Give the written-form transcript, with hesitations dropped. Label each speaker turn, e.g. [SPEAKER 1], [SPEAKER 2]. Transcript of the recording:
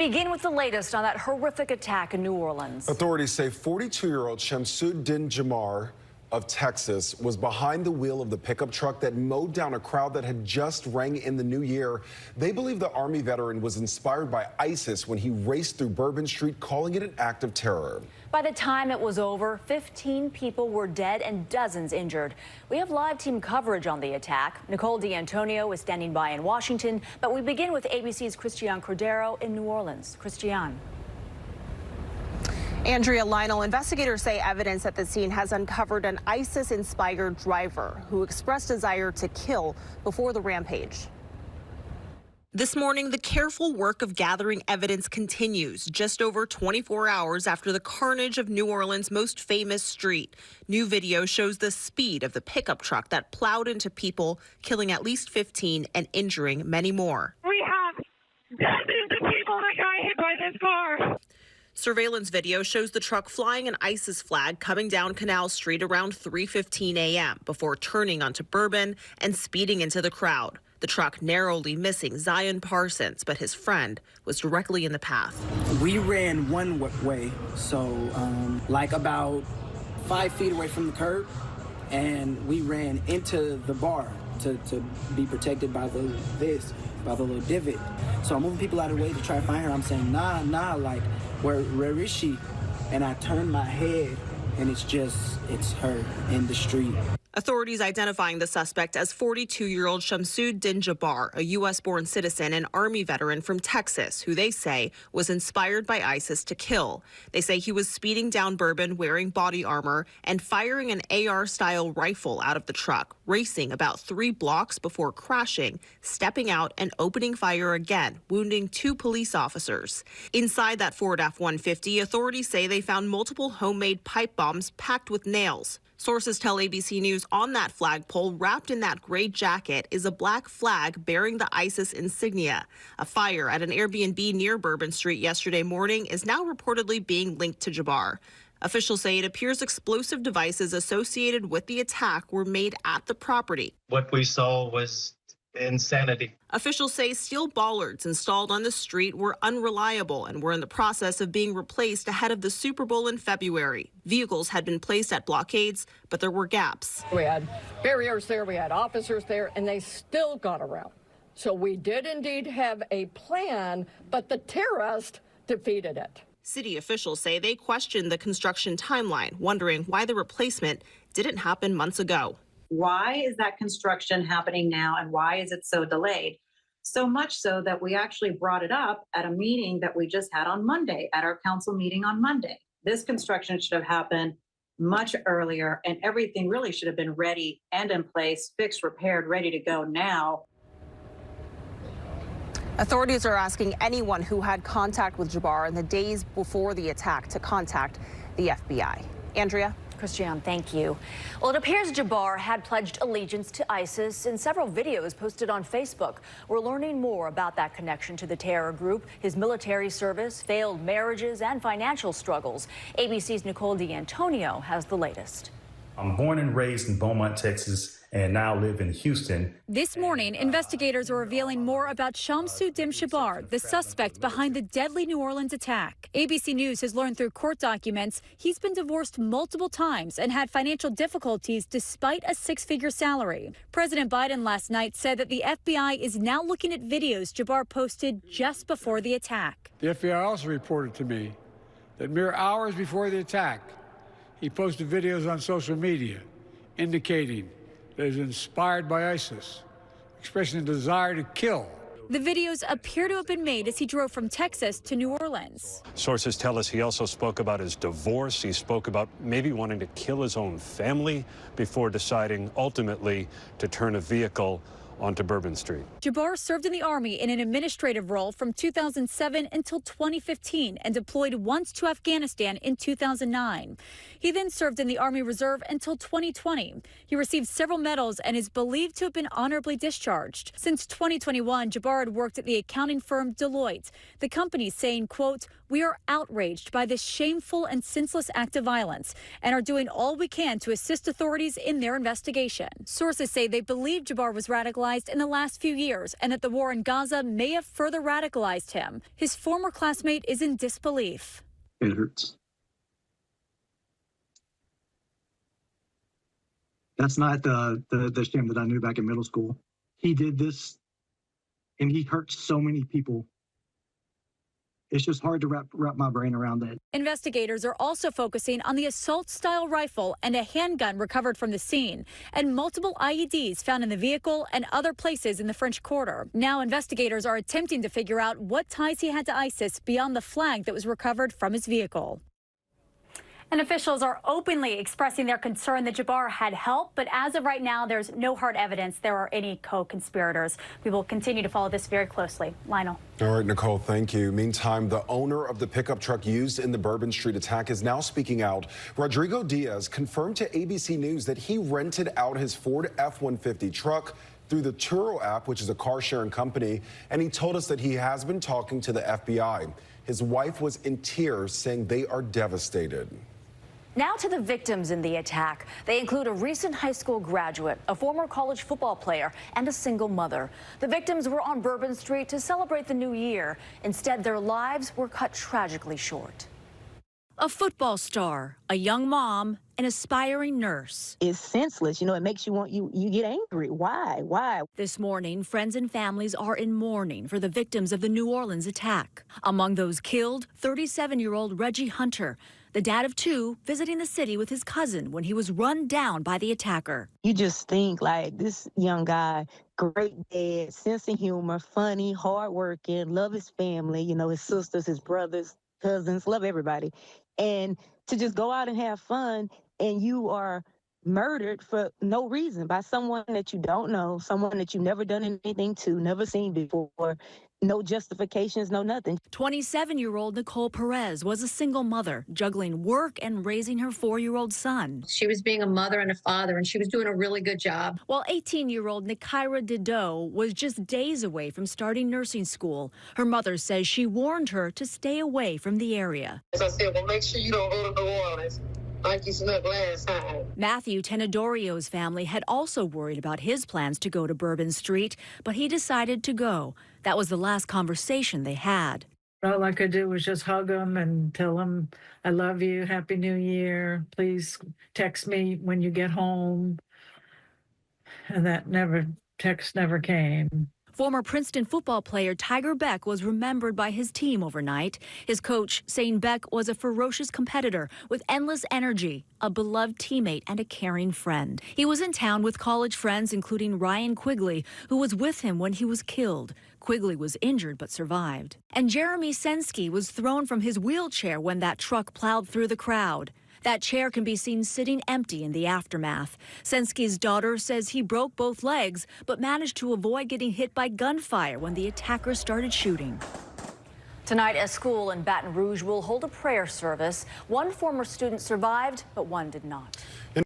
[SPEAKER 1] Begin with the latest on that horrific attack in New Orleans.
[SPEAKER 2] Authorities say 42-year-old Shamsud-Din Jabbar of Texas was behind the wheel of the pickup truck that mowed down a crowd that had just rang in the new year. They believe the Army veteran was inspired by ISIS when he raced through Bourbon Street, calling it an act of terror.
[SPEAKER 1] By the time it was over, 15 people were dead and dozens injured. We have live team coverage on the attack. Nicole D'Antonio is standing by in Washington, but we begin with ABC's Christian Cordero in New Orleans. Christian.
[SPEAKER 3] Andrea, Lionel, investigators say evidence at the scene has uncovered an ISIS-inspired driver who expressed desire to kill before the rampage. This morning, the careful work of gathering evidence continues just over 24 hours after the carnage of New Orleans' most famous street. New video shows the speed of the pickup truck that plowed into people, killing at least 15 and injuring many more.
[SPEAKER 4] We have dozens of people that got hit by this car.
[SPEAKER 3] Surveillance video shows the truck flying an ISIS flag coming down Canal Street around 3:15 a.m. before turning onto Bourbon and speeding into the crowd. The truck narrowly missing Zion Parsons, but his friend was directly in the path.
[SPEAKER 5] We ran one way, so like about 5 feet away from the curb, and we ran into the bar to be protected by the little divot. So I'm moving people out of the way to try to find her. I'm saying, nah, like, where is she? And I turn my head, and it's her in the street.
[SPEAKER 3] Authorities identifying the suspect as 42-year-old Shamsud-Din Jabbar, a U.S.-born citizen and Army veteran from Texas, who they say was inspired by ISIS to kill. They say he was speeding down Bourbon wearing body armor and firing an AR-style rifle out of the truck, racing about 3 blocks before crashing, stepping out and opening fire again, wounding 2 police officers. Inside that Ford F-150, authorities say they found multiple homemade pipe bombs packed with nails. Sources tell ABC News on that flagpole, wrapped in that gray jacket, is a black flag bearing the ISIS insignia. A fire at an Airbnb near Bourbon Street yesterday morning is now reportedly being linked to Jabbar. Officials say it appears explosive devices associated with the attack were made at the property.
[SPEAKER 6] What we saw was insanity.
[SPEAKER 3] Officials say steel bollards installed on the street were unreliable and were in the process of being replaced ahead of the Super Bowl in February. Vehicles had been placed at blockades, but there were gaps.
[SPEAKER 7] We had barriers there, we had officers there, and they still got around. So we did indeed have a plan, but the terrorists defeated it.
[SPEAKER 3] City officials say they questioned the construction timeline, wondering why the replacement didn't happen months ago.
[SPEAKER 8] Why is that construction happening now, and why is it so delayed? So much so that we actually brought it up at a meeting that we just had on Monday, at our council meeting on Monday. This construction should have happened much earlier, and everything really should have been ready and in place, fixed, repaired, ready to go now.
[SPEAKER 3] Authorities are asking anyone who had contact with Jabbar in the days before the attack to contact the FBI. Andrea?
[SPEAKER 1] Christian, thank you. Well, it appears Jabbar had pledged allegiance to ISIS in several videos posted on Facebook. We're learning more about that connection to the terror group, his military service, failed marriages, and financial struggles. ABC's Nicole D'Antonio has the latest.
[SPEAKER 9] I'm born and raised in Beaumont, Texas, and now live in Houston.
[SPEAKER 10] This morning, investigators are revealing more about Shamsud-Din Jabbar, the suspect behind the deadly New Orleans attack. ABC News has learned through court documents he's been divorced multiple times and had financial difficulties despite a 6-figure salary. President Biden last night said that the FBI is now looking at videos Jabbar posted just before the attack.
[SPEAKER 11] The FBI also reported to me that mere hours before the attack, he posted videos on social media indicating that he was inspired by ISIS, expressing a desire to kill.
[SPEAKER 10] The videos appear to have been made as he drove from Texas to New Orleans.
[SPEAKER 12] Sources tell us he also spoke about his divorce. He spoke about maybe wanting to kill his own family before deciding ultimately to turn a vehicle onto Bourbon Street.
[SPEAKER 10] Jabbar served in the Army in an administrative role from 2007 until 2015 and deployed once to Afghanistan in 2009. He then served in the Army Reserve until 2020. He received several medals and is believed to have been honorably discharged. Since 2021, Jabbar had worked at the accounting firm Deloitte. The company saying, quote, "We are outraged by this shameful and senseless act of violence and are doing all we can to assist authorities in their investigation." Sources say they believe Jabbar was radicalized radicalized in the last few years and that the war in Gaza may have further radicalized him. His former classmate is in disbelief.
[SPEAKER 13] It hurts. That's not the Shem that I knew back in middle school. He did this, and he hurt so many people. It's just hard to wrap my brain around that.
[SPEAKER 10] Investigators are also focusing on the assault-style rifle and a handgun recovered from the scene, and multiple IEDs found in the vehicle and other places in the French Quarter. Now investigators are attempting to figure out what ties he had to ISIS beyond the flag that was recovered from his vehicle. And officials are openly expressing their concern that Jabbar had help, but as of right now, there's no hard evidence there are any co-conspirators. We will continue to follow this very closely. Lionel.
[SPEAKER 2] All right, Nicole, thank you. Meantime, the owner of the pickup truck used in the Bourbon Street attack is now speaking out. Rodrigo Diaz confirmed to ABC News that he rented out his Ford F-150 truck through the Turo app, which is a car-sharing company, and he told us that he has been talking to the FBI. His wife was in tears, saying they are devastated.
[SPEAKER 1] Now to the victims in the attack. They include a recent high school graduate, a former college football player, and a single mother. The victims were on Bourbon Street to celebrate the new year. Instead, their lives were cut tragically short. A football star, a young mom, an aspiring nurse.
[SPEAKER 14] It's senseless. You know, it makes you you get angry. Why?
[SPEAKER 1] This morning, friends and families are in mourning for the victims of the New Orleans attack. Among those killed, 37-year-old Reggie Hunter, the dad of two, visiting the city with his cousin when he was run down by the attacker.
[SPEAKER 14] You just think, like, this young guy, great dad, sense of humor, funny, hardworking, love his family, you know, his sisters, his brothers, cousins, love everybody. And to just go out and have fun, and you are murdered for no reason by someone that you don't know, someone that you've never done anything to, never seen before. No justifications, no nothing.
[SPEAKER 1] 27-year-old Nicole Perez was a single mother, juggling work and raising her 4-year-old son.
[SPEAKER 15] She was being a mother and a father, and she was doing a really good job.
[SPEAKER 1] While 18-year-old Nikira Dido was just days away from starting nursing school, her mother says she warned her to stay away from the area.
[SPEAKER 4] As I said, well, make sure you don't go to New Orleans like you snuck last time.
[SPEAKER 1] Matthew Tenedorio's family had also worried about his plans to go to Bourbon Street, but he decided to go. That was the last conversation they had.
[SPEAKER 16] All I could do was just hug him and tell him, I love you, Happy New Year, please text me when you get home. And that text never came.
[SPEAKER 1] Former Princeton football player Tiger Beck was remembered by his team overnight. His coach saying Beck was a ferocious competitor with endless energy, a beloved teammate, and a caring friend. He was in town with college friends, including Ryan Quigley, who was with him when he was killed. Quigley was injured but survived. And Jeremy Sensky was thrown from his wheelchair when that truck plowed through the crowd. That chair can be seen sitting empty in the aftermath. Sensky's daughter says he broke both legs, but managed to avoid getting hit by gunfire when the attacker started shooting. Tonight, a school in Baton Rouge will hold a prayer service. One former student survived, but one did not.